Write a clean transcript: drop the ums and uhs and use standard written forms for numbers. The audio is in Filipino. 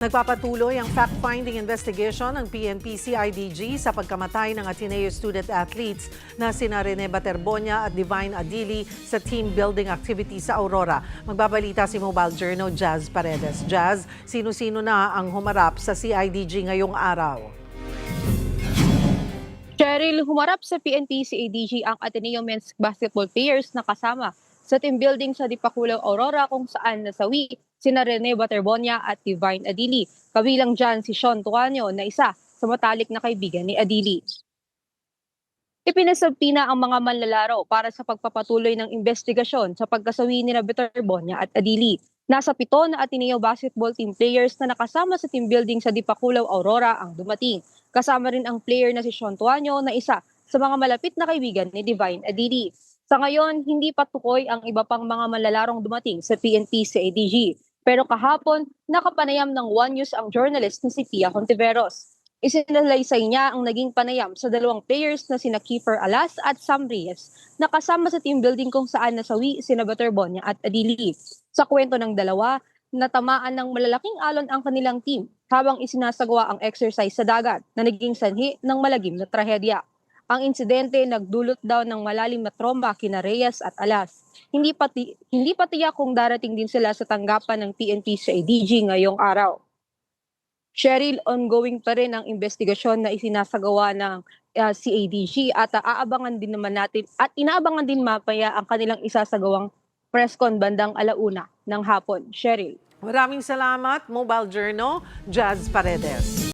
Nagpapatuloy ang fact-finding investigation ng PNP-CIDG sa pagkamatay ng Ateneo student athletes na sina Rene Baterbonia at Divine Adili sa team building activity sa Aurora. Magbabalita si Mobile Journal Jazz Paredes. Jazz, sino-sino na ang humarap sa CIDG ngayong araw? Cheryl, humarap sa PNP-CIDG ang Ateneo men's basketball players na kasama sa team building sa Dipakulaw, Aurora kung saan nasawi sina Rene Baterbonia at Divine Adili. Kabilang dyan si Sean Tuanyo na isa sa matalik na kaibigan ni Adili. Ipinasabpi na ang mga manlalaro para sa pagpapatuloy ng investigasyon sa pagkasawi ni Baterbonia at Adili. Nasa 7 na Ateneo basketball team players na nakasama sa team building sa Dipakulaw, Aurora ang dumating. Kasama rin ang player na si Sean Tuanyo na isa sa mga malapit na kaibigan ni Divine Adili. Sa ngayon, hindi pa tukoy ang iba pang mga manlalarong dumating sa PNP-CIDG. Pero kahapon, nakapanayam ng One News ang journalist na si Pia Hontiveros. Isinalaysay niya ang naging panayam sa dalawang players na sina Kiefer Alas at Sam Reyes na kasama sa team building kung saan nasawi sina Baterbonia at Adili. Sa kwento ng dalawa, natamaan ng malalaking alon ang kanilang team habang isinasagawa ang exercise sa dagat na naging sanhi ng malagim na trahedya. Ang insidente nagdulot daw ng malalim na tromba kina Reyes at Alas. Hindi pa tiyak kung darating din sila sa tanggapan ng PNP-CIDG ngayong araw. Cheryl, ongoing pa rin ang investigasyon na isinasagawa ng CIDG at inaabangan din mapaya ang kanilang isasagawang press con bandang 1:00 ng hapon. Cheryl. Maraming salamat, Mobile Journal Jazz Paredes.